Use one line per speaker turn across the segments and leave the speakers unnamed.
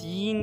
3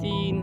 3